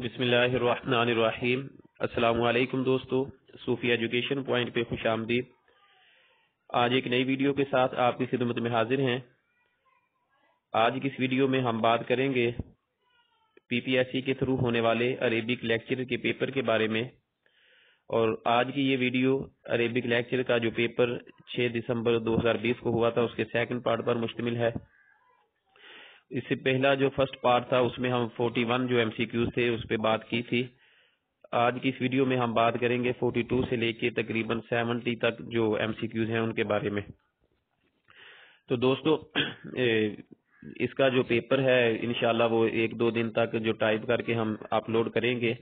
بسم اللہ الرحمن الرحیم۔ السلام علیکم دوستو، صوفی ایجوکیشن پوائنٹ پہ خوش آمدید۔ آج ایک نئی ویڈیو کے ساتھ آپ کی خدمت میں حاضر ہیں۔ آج کی اس ویڈیو میں ہم بات کریں گے پی پی ایس سی کے تھرو ہونے والے عربک لیکچر کے پیپر کے بارے میں، اور آج کی یہ ویڈیو عربک لیکچر کا جو پیپر 6 دسمبر 2020 کو ہوا تھا اس کے سیکنڈ پارٹ پر مشتمل ہے۔ اس سے پہلا جو فرسٹ پارٹ تھا اس میں ہم 41 جو ایم سی کیوز تھے اس پہ بات کی تھی۔ آج کی اس ویڈیو میں ہم بات کریں گے 42 سے لے کے تقریباً 70 تک جو ایم سی کیوز ہیں ان کے بارے میں۔ تو دوستو اس کا جو پیپر ہے انشاءاللہ وہ 1-2 دن تک جو ٹائپ کر کے ہم اپلوڈ کریں گے۔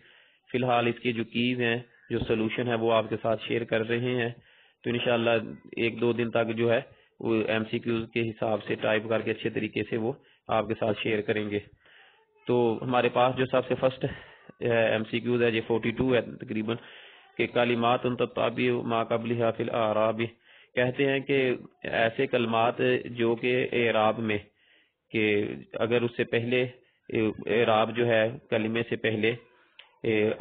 فی الحال اس کی جو کیز ہیں، جو سلوشن ہے وہ آپ کے ساتھ شیئر کر رہے ہیں، تو انشاءاللہ 1-2 دن تک جو ہے وہ ایم سی کیوز کے حساب سے ٹائپ کر کے اچھے طریقے سے وہ آپ کے ساتھ شیئر کریں گے۔ تو ہمارے پاس جو سب سے فرسٹ ایم سی کیوز ہے یہ 42 ہے تقریباً، کہ کلمات تتابع ما قبلها فی الاعراب، کہتے ہیں کہ ایسے کلمات جو کہ اعراب میں، کہ اگر اس سے پہلے اعراب جو ہے کلمے سے پہلے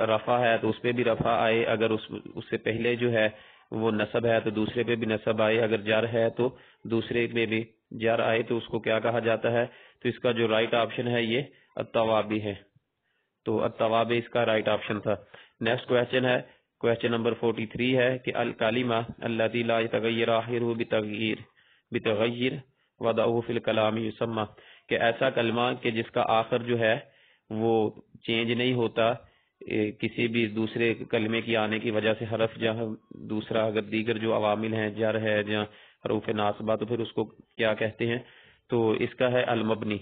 رفع ہے تو اس پہ بھی رفع آئے، اگر اس سے پہلے جو ہے وہ نصب ہے تو دوسرے پہ بھی نصب آئے، اگر جر ہے تو دوسرے پہ بھی جر آئے، تو اس کو کیا کہا جاتا ہے؟ تو اس کا جو رائٹ آپشن ہے یہ التوابع ہے۔ تو التوابع اس کا رائٹ آپشن تھا۔ نیکسٹ کویسچن ہے، کویسچن نمبر 43 ہے کہ الکلمہ التی لا یتغیر آخرہ بتغیر وضعہ فی الکلام یسمى، کہ ایسا کلمہ کہ جس کا آخر جو ہے وہ چینج نہیں ہوتا کسی بھی دوسرے کلمے کی آنے کی وجہ سے، حرف جہاں دوسرا اگر دیگر جو عوامل ہیں، جر ہے جہاں حروف ناصبہ، تو پھر اس کو کیا کہتے ہیں؟ تو اس کا ہے المبنی،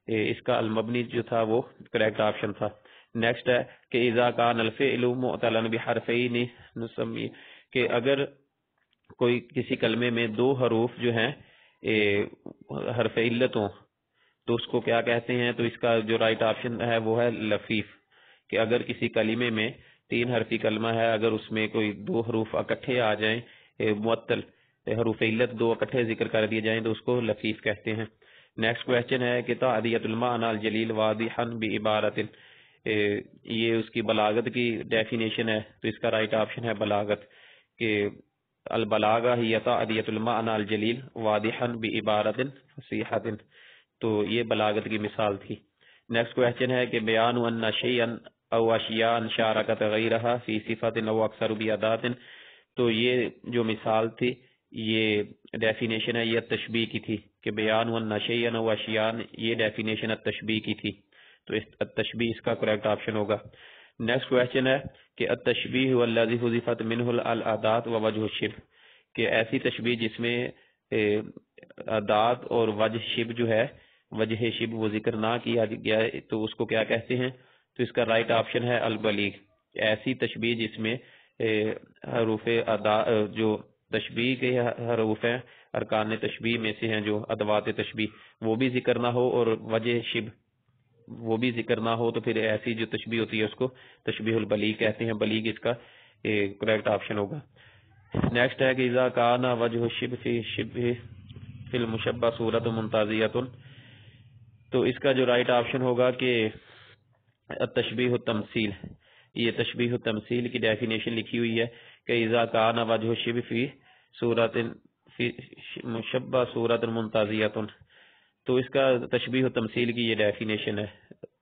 اس کا المبنی جو تھا وہ کریکٹ آپشن تھا۔ نیکسٹ ہے کہ اذا کان الفعل معتلا بحرفین نسمی، کہ اگر کوئی کسی کلمے میں 2 حروف جو ہیں حرف علت ہوں تو اس کو کیا کہتے ہیں؟ تو اس کا جو رائٹ آپشن ہے وہ ہے لفیف، کہ اگر کسی کلمے میں 3 حرفی کلمہ ہے، اگر اس میں کوئی 2 حروف اکٹھے آ جائیں، معطل حروف علت 2 اکٹھے ذکر کر دیے جائیں تو اس کو لفیف کہتے ہیں۔ نیکسٹ کویسچن ہے کہ تعدیۃ المعنی الجلیل واضحا بعبارۃ، یہ اس کی بلاغت کی ڈیفینیشن ہے، تو اس کا رائٹ آپشن ہے بلاغت، کہ البلاغہ ہی تعدیۃ المعنی الجلیل واضحا بعبارۃ فصیحۃ، تو یہ بلاغت کی مثال تھی۔ نیکسٹ کویسچن ہے کہ بیان ان شیئا او اشیاء شارکت غیرہا فی صفت او اکثر بادات، تو یہ جو مثال تھی، یہ ڈیفینیشن ہے، یہ تشبیہ کی تھی، کہ بیان ان شیئا او اشیاء، یہ ڈیفینیشن التشبیہ کی تھی، تو التشبیہ اس کا کریکٹ آپشن ہوگا۔ نیکسٹ کویسچن ہے کہ التشبیہ الذی حذفت منہ الادات ووجہ الشبہ، کہ ایسی تشبیہ جس میں ادات اور وجہ شبہ جو ہے، وجہ شبہ وہ ذکر نہ کیا گیا ہے، تو اس کو کیا کہتے ہیں؟ تو اس کا رائٹ آپشن ہے البلیغ، ایسی تشبیہ جس میں حروف ادا جو تشبیہ کے حروف ہیں، ارکان تشبیہ میں سے ہیں جو ادوات تشبیہ، وہ بھی ذکر نہ ہو اور وجہ شبہ وہ بھی ذکر نہ ہو، تو پھر ایسی جو تشبیہ ہوتی ہے اس کو تشبیہ البلیغ کہتے ہیں۔ بلیغ اس کا کریکٹ آپشن ہوگا۔ نیکسٹ ہے کہ اذا کان وجہ الشبہ فی المشبہ صورت منتازیۃ، تو اس کا جو رائٹ آپشن ہوگا کہ تشبیہ التمثیل، یہ تشبیہ التمثیل کی ڈیفینیشن لکھی ہوئی ہے کہ اذا کان وجہ الشبہ فی صورت فی مشبہ صورت منتازیۃ، تو اس کا تشبیہ التمثیل کی یہ ڈیفینیشن ہے،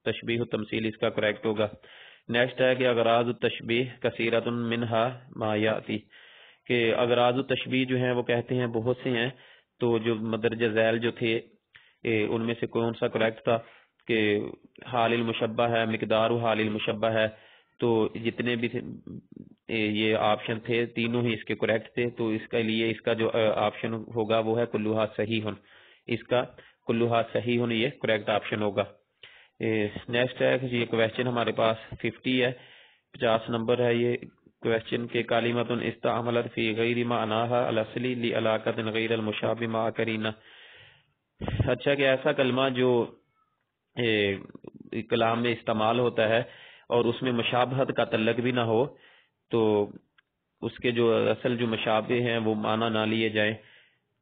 تشبیہ التمثیل اس کا کریکٹ ہوگا۔ نیکسٹ ہے کہ اغراض التشبیہ کثیرۃ منہا ما یاتی، کہ اغراض التشبیہ جو ہیں وہ کہتے ہیں بہت سے ہیں، تو جو مدرجہ ذیل جو تھے ان میں سے کون سا کریکٹ تھا؟ کہ حال المشبہ ہے، مقدار حال المشبہ ہے، تو جتنے بھی یہ آپشن تھے تینوں ہی اس کے کریکٹ تھے، تو اس کے لیے اس کا جو آپشن ہوگا وہ ہے کلھا صحیح، اس کا کلھا صحیح یہ کریکٹ آپشن ہوگا۔ نیکسٹ ہے یہ کویسچن ہمارے پاس 50 ہے، 50 نمبر ہے یہ کویسچن کے کلمۃ استعملت فی غیر معناها الاصلی لعلاقۃ غیر المشابہ مع قرینہ، اچھا کہ ایسا کلمہ جو کلام میں استعمال ہوتا ہے اور اس میں مشابہت کا تعلق بھی نہ ہو، تو اس کے جو اصل جو مشابہ ہیں وہ معنی نہ لیے جائیں،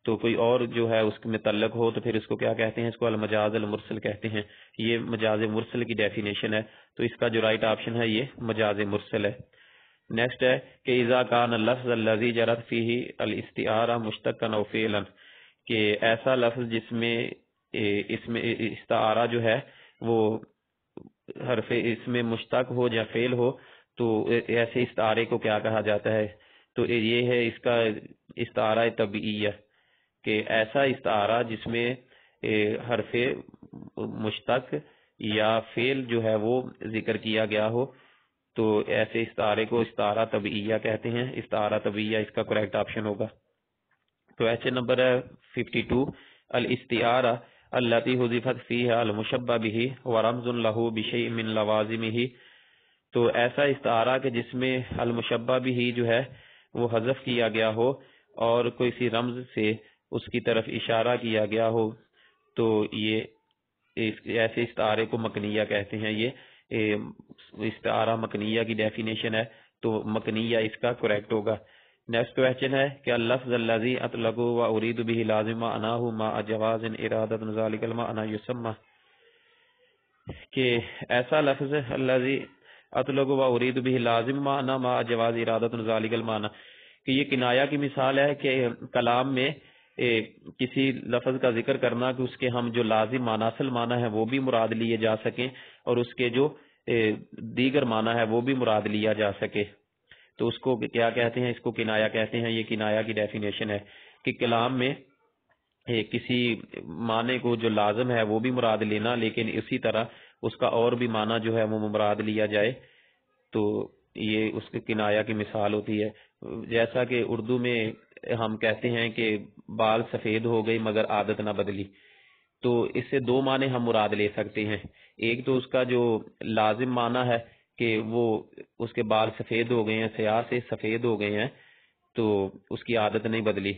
تو کوئی اور جو ہے اس میں تعلق ہو تو پھر اس کو کیا کہتے ہیں؟ اس کو المجاز المرسل کہتے ہیں. یہ مجاز مرسل کی ڈیفینیشن ہے. تو اس کا جو رائٹ آپشن ہے یہ مجاز مرسل ہے. نیکسٹ ہے کہ اذا کان اللفظ الذی جرت فیہ الاستعارہ مشتقا او فعلا، کہ ایسا لفظ جس میں اس میں استعارہ جو ہے وہ حرف اس میں مشتق ہو یا فعل ہو، تو ایسے استعارے کو کیا کہا جاتا ہے؟ تو یہ ہے اس کا استعارہ طبیعیہ، کہ ایسا استعارہ جس میں حرف مشتق یا فعل جو ہے وہ ذکر کیا گیا ہو، تو ایسے استعارے کو استعارہ طبیعیہ کہتے ہیں. استعارہ طبیعیہ اس کا کریکٹ آپشن ہوگا. تو ایسے نمبر ہے 52 الاستعارہ التي حذفت فيها المشبہ به ورمز له بشيء من لوازمه. تو ایسا استعارہ کہ جس میں المشبہ به جو ہے وہ حذف کیا گیا ہو اور کوئی سی رمز سے اس کی طرف اشارہ کیا گیا ہو، تو یہ ایسے استعارے کو مکنیہ کہتے ہیں. یہ استعارہ مکنیہ کی ڈیفینیشن ہے، تو مکنیہ اس کا کریکٹ ہوگا. نیکسٹ کویسچن ہے کہ اللفظ الذی اطلق و ارید به لازم معناہ مع جواز ارادۃ ذلک المعنى یسمى، کہ ایسا لفظ الذی اطلق و ارید به لازم معنی مع جواز ارادۃ ذلک المعنى، کہ یہ کنایہ کی مثال ہے کہ کلام میں کسی لفظ کا ذکر کرنا کہ اس کے ہم جو لازم معنی اصل معنی ہے وہ بھی مراد لیے جا سکیں اور اس کے جو دیگر معنی ہے وہ بھی مراد لیا جا سکے. تو اس کو کیا کہتے ہیں؟ اس کو کنایہ کہتے ہیں. یہ کنایہ کی ڈیفینیشن ہے کہ کلام میں کسی معنی کو جو لازم ہے وہ بھی مراد لینا، لیکن اسی طرح اس کا اور بھی معنی جو ہے وہ مراد لیا جائے، تو یہ اس کی کنایہ کی مثال ہوتی ہے. جیسا کہ اردو میں ہم کہتے ہیں کہ بال سفید ہو گئی مگر عادت نہ بدلی، تو اس سے دو معنی ہم مراد لے سکتے ہیں. ایک تو اس کا جو لازم معنی ہے کہ وہ اس کے بال سفید ہو گئے ہیں، سیاہ سے سفید ہو گئے ہیں، تو اس کی عادت نہیں بدلی.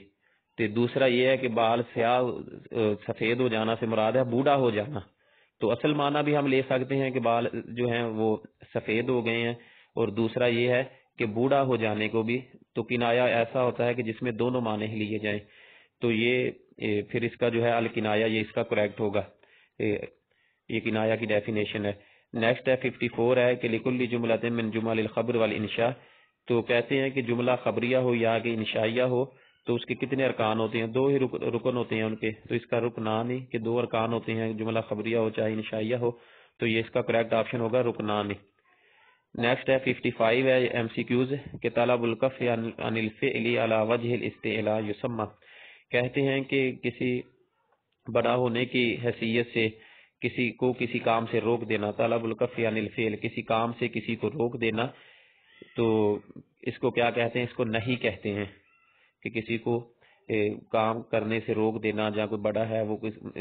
تو دوسرا یہ ہے کہ بال سیاہ سفید ہو جانا سے مراد ہے بوڑھا ہو جانا. تو اصل معنی بھی ہم لے سکتے ہیں کہ بال جو ہیں وہ سفید ہو گئے ہیں، اور دوسرا یہ ہے کہ بوڑھا ہو جانے کو بھی. تو کنایہ ایسا ہوتا ہے کہ جس میں دونوں معنی لیے جائیں. تو یہ پھر اس کا جو ہے الکنایہ، یہ اس کا کریکٹ ہوگا. یہ کنایہ کی ڈیفینیشن ہے. نیکسٹ ہے 54 ہے کہ لکل جملۃ من جمل الخبر والانشاء. تو کہتے ہیں کہ جملہ خبریہ ہو یا کہ انشائیہ ہو تو اس کے کتنے ارکان ہوتے ہیں؟ دو ہی رکن ہوتے ہیں ان کے. تو اس کا رکنان ہی کہ دو ارکان ہوتے ہیں، جملہ خبریہ ہو چاہے انشائیہ ہو. تو یہ اس کا کریکٹ آپشن ہوگا رکنان. نیکسٹ ہے 55 ہے ایم سی کیوز کہ طلب الکف عن الفعل علی وجہ الاستعلاء یسمى. کہتے ہیں کہ کسی بڑا ہونے کی حیثیت سے کسی کو کسی کام سے روک دینا. طلب الکف عن الفعل، کسی کام سے کسی کو روک دینا، تو اس کو کیا کہتے ہیں؟ اس کو نہیں کہتے ہیں. کہ کسی کو کام کرنے سے روک دینا، جہاں کوئی بڑا ہے وہ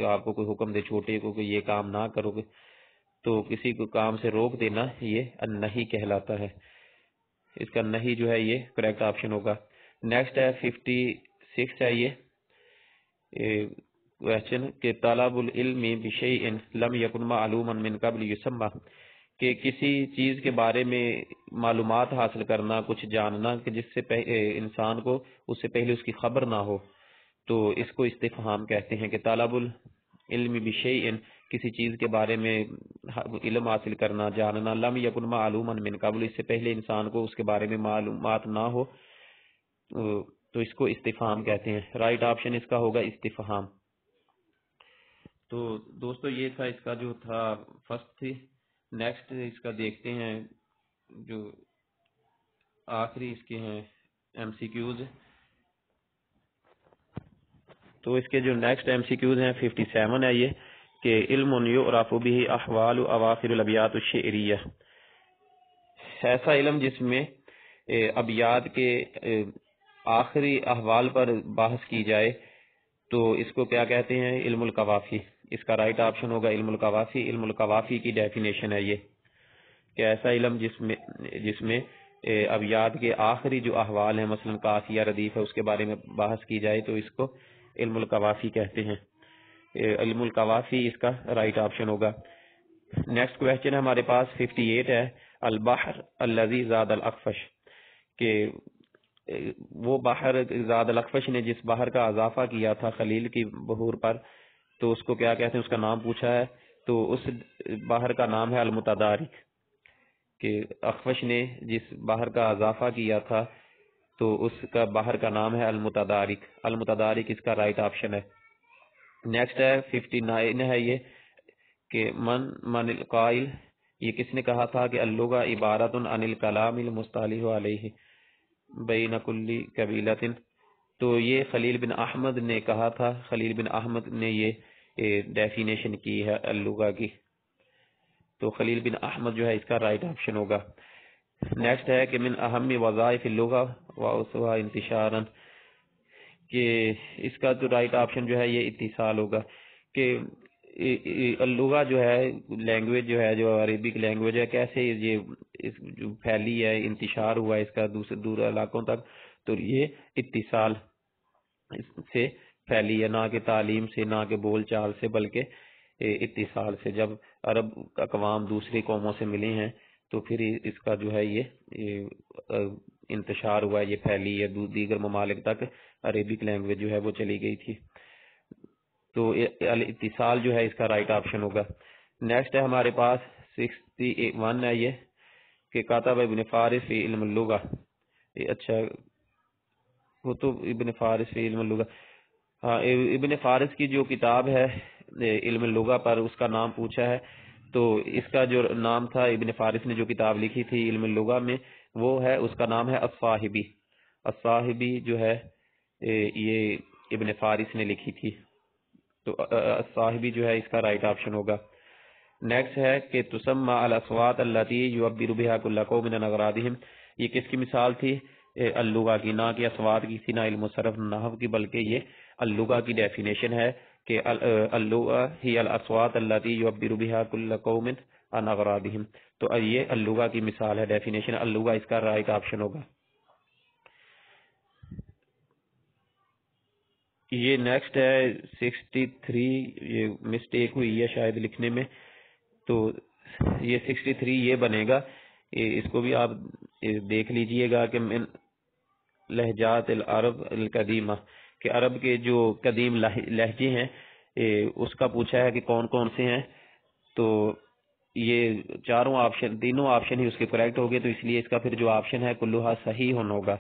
آپ کو کوئی حکم دے چھوٹے کو کہ یہ کام نہ کرو گے، تو کسی کو کام سے روک دینا یہ نہیں کہلاتا ہے. اس کا نہیں جو ہے یہ کریکٹ آپشن ہوگا. نیکسٹ ہے 56 ہے یہ کویسچن کہ طلب العلم بشیء لم یکن معلوما من قبل یسمى، کہ کسی چیز کے بارے میں معلومات حاصل کرنا، کچھ جاننا کہ جس سے انسان کو اس سے پہلے اس کی خبر نہ ہو، تو اس کو استفہام کہتے ہیں. کہ طلب العلم بشیء، کسی چیز کے بارے میں علم حاصل کرنا، جاننا، لم یکن معلوما من قبل، اس سے پہلے انسان کو اس کے بارے میں معلومات نہ ہو، تو اس کو استفہام کہتے ہیں. رائٹ آپشن اس کا ہوگا استفہام. تو دوستو یہ تھا اس کا جو تھا فرسٹ تھی. نیکسٹ اس کا دیکھتے ہیں جو آخری اس کے ہیں ایم سی کیوز. تو اس کے جو نیکسٹ ایم سی کیوز ہیں 57 ہے یہ کہ علم یعرف به احوال اواخر الابیات الشعریہ. ایسا علم جس میں ابیات کے آخری احوال پر بحث کی جائے، تو اس کو کیا کہتے ہیں؟ علم القوافی. اس کا رائٹ آپشن ہوگا علم القوافی. علم القوافی کی ڈیفینیشن ہے یہ کہ ایسا علم جس میں ابیات کے آخری جو احوال ہیں، مثلا قافیہ ردیف ہے، اس کے بارے میں بحث کی جائے، تو اس کو علم القوافی کہتے ہیں. علم القوافی اس کا رائٹ آپشن ہوگا. نیکسٹ کویسچن ہمارے پاس 58 ہے البحر الذی زاد الاخفش، کہ وہ بحر زاد الاخفش نے جس بحر کا اضافہ کیا تھا خلیل کی بحور پر، تو اس کو کیا کہتے ہیں، اس کا نام پوچھا ہے، تو اس بحر کا نام ہے المتدارک، کہ اخفش نے جس بحر کا اضافہ کیا تھا تو اس کا بحر کا نام ہے المتدارک۔ المتدارک اس کا رائٹ آپشن ہے۔ نیکسٹ ہے 59 ہے یہ کہ من القائل، یہ کس نے کہا تھا کہ اللغہ عبارت عن الکلام المصطلح علیہ بین کل قبیلۃ، تو یہ خلیل بن احمد نے کہا تھا، خلیل بن احمد نے یہ ڈیفینیشن کی ہے اللغہ کی، تو خلیل بن احمد جو ہے اس کا رائٹ آپشن ہوگا۔ نیکسٹ ہے کہ من اہم وظائف اللغہ واوسعها انتشارا، کہ اس کا جو رائٹ آپشن جو ہے یہ اتصال ہوگا، کہ اللغہ جو ہے لینگویج جو ہے جو عربک لینگویج ہے کیسے یہ جو پھیلی ہے، انتشار ہوا ہے اس کا دوسرے دور علاقوں تک، تو یہ اتصال سے پھیلی ہے، نہ کہ تعلیم سے، نہ کہ بول چال سے، بلکہ اتصال سے۔ جب عرب اقوام دوسری قوموں سے ملی ہیں تو پھر اس کا جو ہے یہ انتشار ہوا ہے، یہ پھیلی ہے، دیگر ممالک تک عربک لینگویج جو ہے وہ چلی گئی تھی، تو الاتصال جو ہے اس کا رائٹ آپشن ہوگا۔ نیکسٹ ہے ہمارے پاس 61 ہے یہ کہ کاتب ابن فارس فی علم اللغہ، اچھا کتب ابن فارس فی علم اللغہ، ہاں ابن فارس کی جو کتاب ہے علم اللغہ پر اس کا نام پوچھا ہے، تو اس کا جو نام تھا ابن فارس نے جو کتاب لکھی تھی علم اللغہ میں، وہ ہے اس کا نام ہے الصاحبی۔ الصاحبی جو ہے یہ ابن فارس نے لکھی تھی، تو الصاحبی جو ہے اس کا رائٹ آپشن ہوگا۔ نیکسٹ ہے کہ تسمى الاصوات التي يعبر بها كل قوم من اغراضهم، یہ کس کی مثال تھی؟ اللغہ کی، نہ کہ اصوات کی تھی، نہ علم صرف نحو کی، بلکہ یہ اللغہ کی ڈیفینیشن ہے کہ اللغہ ہی الاصوات التي يعبر بها كل قوم عن اغراضهم، تو یہ اللغہ کی مثال ہے، ڈیفینیشن اللغہ اس کا رائٹ آپشن ہوگا۔ یہ نیکسٹ ہے 63، یہ مسٹیک ہوئی ہے شاید لکھنے میں، تو یہ 63 یہ بنے گا، اس کو بھی آپ دیکھ لیجئے گا کہ من لہجات العرب القدیمہ، کہ عرب کے جو قدیم لہجے ہیں اس کا پوچھا ہے کہ کون کون سے ہیں، تو یہ چاروں آپشن، تینوں آپشن ہی اس کے کریکٹ ہوگے، تو اس لیے اس کا پھر جو آپشن ہے کلھا صحیح ہونا ہوگا،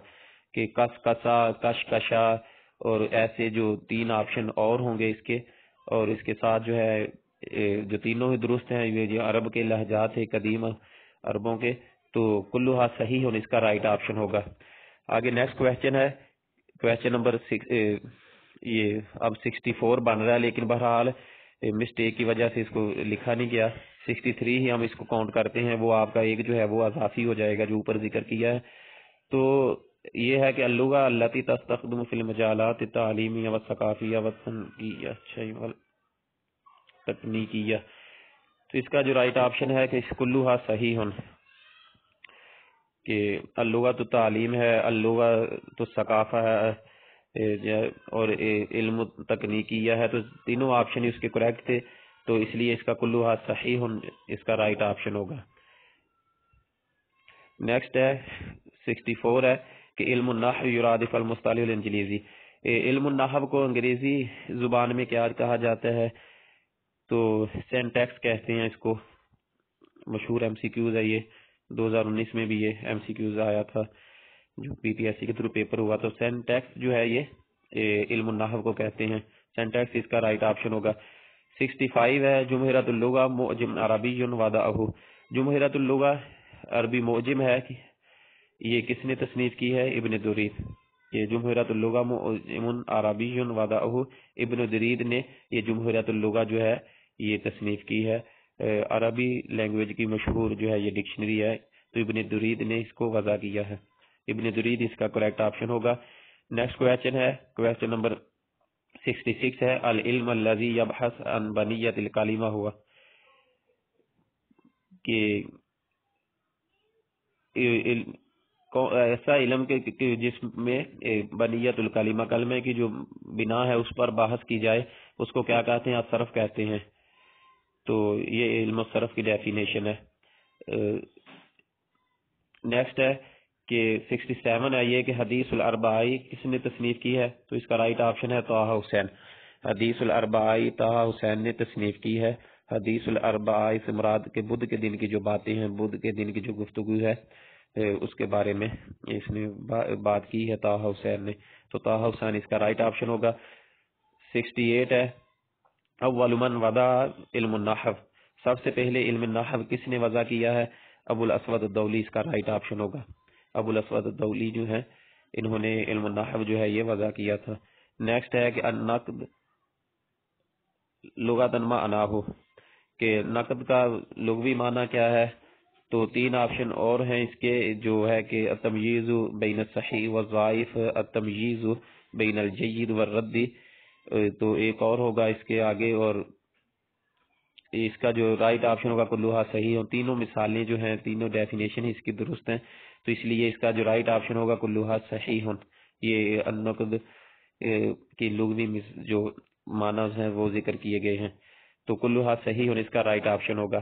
کہ کس کسا، کش کشا، اور ایسے جو تین آپشن اور ہوں گے اس کے، اور اس کے ساتھ جو ہے جو تینوں ہی درست ہیں، یہ جو عرب کے لہجات ہیں قدیم عربوں کے، تو کلھا صحیح ہونے اس کا رائٹ آپشن ہوگا۔ آگے نیکسٹ کویسچن ہے، کویسچن نمبر یہ اب 64 بن رہا ہے، لیکن بہرحال مسٹیک کی وجہ سے اس کو لکھا نہیں گیا، 63 ہی ہم اس کو کاؤنٹ کرتے ہیں، وہ آپ کا ایک جو ہے وہ اضافی ہو جائے گا جو اوپر ذکر کیا ہے۔ تو یہ ہے کہ اللغہ التی تستخدم فی المجالات التعلیمیہ والثقافیہ والتنقیہ تکنیکیہ، تو اس کا جو رائٹ آپشن ہے کہ اس کلھا صحیح ہن، کہ اللغہ تو تعلیم ہے، اللغہ تو ثقافہ ہے، اور علم تکنیکیہ ہے، تو تینوں آپشن ہی اس کے کریکٹ تھے، تو اس لیے اس کا کلھا صحیح ہن اس کا رائٹ آپشن ہوگا۔ نیکسٹ ہے 64 ہے کہ علم النحو یرادف المصطلح الانجلیزی، علم النحو کو انگریزی زبان میں کیا کہا جاتا ہے؟ تو سینٹیکس کہتے ہیں اس کو، مشہور ایم سی کیوز ہے یہ، 2019 میں بھی یہ ایم سی کیوز آیا تھا جو پی پی ایس سی کے تھرو پیپر ہوا، تو سینٹیکس جو ہے یہ علم النحو کو کہتے ہیں، سینٹیکس اس کا رائٹ آپشن ہوگا۔ 65 ہے جمہرۃ اللغہ معجم عربی وضعہ، جمہرۃ اللغہ عربی معجم ہے، یہ کس نے تصنیف کی ہے؟ ابن درید، یہ جمہرۃ اللغہ معجم عربی وضعہ، ابن درید نے یہ جمہرۃ اللغہ جو ہے یہ تصنیف کی ہے، عربی لینگویج کی مشہور جو ہے یہ ڈکشنری ہے، تو ابن درید نے اس کو وضع کیا ہے، ابن درید اس کا کریکٹ آپشن ہوگا۔ نیکسٹ کویسچن ہے، کویسچن نمبر 66 ہے، العلم الذی یبحث عن بنیۃ الکلمہ ہوا، کہ ایسا علم کے جس میں بنیت الکلمہ، کلمے کی جو بنا ہے اس پر بحث کی جائے، اس کو کیا کہتے ہیں؟ صرف کہتے ہیں، تو یہ علم صرف کی ڈیفینیشن ہے۔ نیکسٹ ہے کہ 67 ہے یہ کہ حدیث الاربعائی کس نے تصنیف کی ہے، تو اس کا رائٹ آپشن ہے طہ حسین۔ حدیث الاربعائی طہ حسین نے تصنیف کی ہے۔ حدیث الاربعائی سے مراد کے بدھ کے دن کی جو باتیں ہیں، بدھ کے دن کی جو گفتگو ہے اس کے بارے میں اس نے بات کی ہے طہ حسین نے، تو طہ حسین اس کا رائٹ آپشن ہوگا۔ 68 ہے اول من وضع علم النحو، سب سے پہلے علم النحو کس نے وضع کیا ہے؟ ابو الاسود الدولی اس کا رائٹ آپشن ہوگا۔ ابو الاسود الدولی جو ہے انہوں نے علم النحو جو ہے یہ وضع کیا تھا۔ نیکسٹ ہے کہ النقد لغتاً ما عناہ، کہ نقد کا لغوی معنی کیا ہے؟ تو 3 آپشن اور ہیں اس کے، جو ہے کہ التمییز بین الصحیح والضعیف، التمییز بین الجید والرد، تو ایک اور ہوگا اس کے آگے، اور اس کا جو رائٹ آپشن ہوگا کلھا صحیح۔ تینوں مثالیں جو ہیں، تینوں ڈیفینیشن اس کی درست ہیں، تو اس لیے اس کا جو رائٹ آپشن ہوگا کلھا صحیح۔ یہ النقد کی لغوی جو معنی ہیں وہ ذکر کیے گئے ہیں، تو کلھا صحیح اس کا رائٹ آپشن ہوگا۔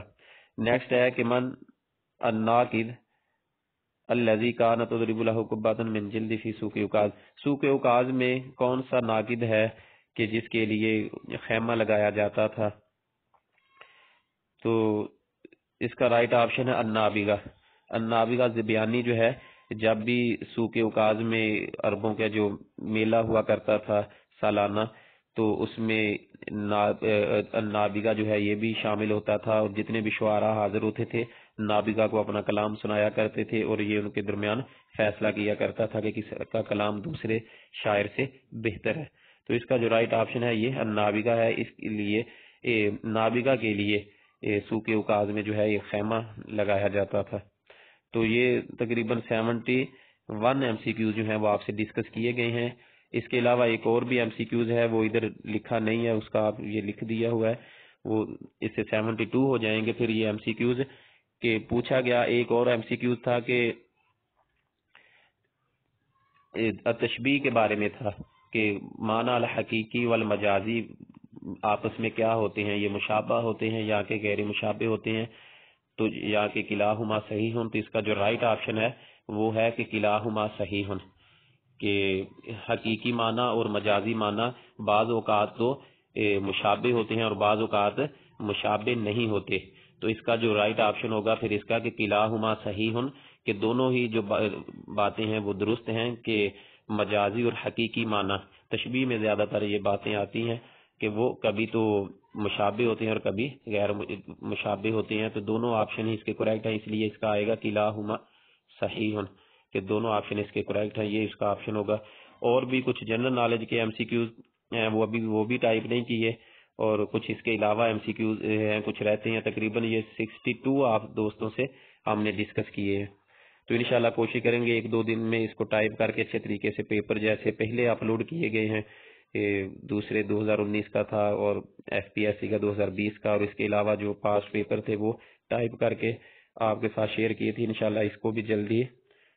نیکسٹ ہے کہ من الناقد الذی کان تضرب له قبۃ من جلد فی سوق عکاظ، سوق عکاظ میں کون سا ناقد ہے کہ جس کے لیے خیمہ لگایا جاتا تھا؟ تو اس کا رائٹ آپشن ہے النابغہ۔ النابغہ زبیانی جو ہے، جب بھی سوق عکاظ میں عربوں کا جو میلہ ہوا کرتا تھا سالانہ، تو اس میں نابغہ جو ہے یہ بھی شامل ہوتا تھا، اور جتنے بھی شعراء حاضر ہوتے تھے نابغہ کو اپنا کلام سنایا کرتے تھے، اور یہ ان کے درمیان فیصلہ کیا کرتا تھا کہ کس کا کلام دوسرے شاعر سے بہتر ہے۔ تو اس کا جو رائٹ آپشن ہے یہ نابغہ ہے۔ اس کے لیے نابغہ کے لیے سوق عکاظ میں جو ہے یہ خیمہ لگایا جاتا تھا۔ تو یہ تقریباً 71 ایم سی کیوز جو ہیں وہ آپ سے ڈسکس کیے گئے ہیں۔ اس کے علاوہ ایک اور بھی ایم سی کیوز ہے، وہ ادھر لکھا نہیں ہے، اس کا آپ یہ لکھ دیا ہوا ہے، وہ اس سے 72 ہو جائیں گے پھر یہ ایم سی کیوز۔ کہ پوچھا گیا ایک اور ایم سی کیوز تھا کہ تشبیہ کے بارے میں تھا، کہ معنی الحقیقی والمجازی آپس میں کیا ہوتے ہیں، یہ مشابہ ہوتے ہیں یا کہ غیر مشابہ ہوتے ہیں، تو یا کہ کلاہما صحیح، تو اس کا جو رائٹ آپشن ہے وہ ہے کہ کلاہما صحیح، کہ حقیقی معنی اور مجازی معنی بعض اوقات تو مشابہ ہوتے ہیں اور بعض اوقات مشابہ نہیں ہوتے، تو اس کا جو رائٹ آپشن ہوگا پھر اس کا کہ کلاہما صحیح، کہ دونوں ہی جو باتیں ہیں وہ درست ہیں، کہ مجازی اور حقیقی معنی، تشبیہ میں زیادہ تر یہ باتیں آتی ہیں کہ وہ کبھی تو مشابہ ہوتے ہیں اور کبھی غیر مشابہ ہوتے ہیں، تو دونوں آپشن ہی اس کے کریکٹ ہیں، اس لیے اس کا آئے گا کلاہما صحیح، کہ دونوں آپشن اس کے کریکٹ ہیں، یہ اس کا آپشن ہوگا۔ اور بھی کچھ جنرل نالج کے ایم سی کیوز ہیں، وہ بھی ٹائپ نہیں کیے، اور کچھ اس کے علاوہ ایم سی کیوز ہیں کچھ رہتے ہیں، تقریباً یہ 62 آپ دوستوں سے ہم نے ڈسکس کیے ہیں۔ تو انشاءاللہ کوشش کریں گے 1-2 دن میں اس کو ٹائپ کر کے اچھے طریقے سے، پیپر جیسے پہلے اپلوڈ کیے گئے ہیں، دوسرے 2019 کا تھا اور ایف پی ایس سی کا 2020 کا، اور اس کے علاوہ جو پاسٹ پیپر تھے وہ ٹائپ کر کے آپ کے ساتھ شیئر کیے تھے، انشاءاللہ اس کو بھی جلدی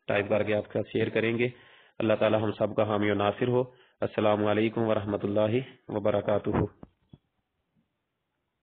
ٹائپ کر کے آپ کے ساتھ شیئر کریں گے۔ اللہ تعالی ہم سب کا حامی و ناصر ہو۔ السلام علیکم ورحمۃ اللہ وبرکاتہ۔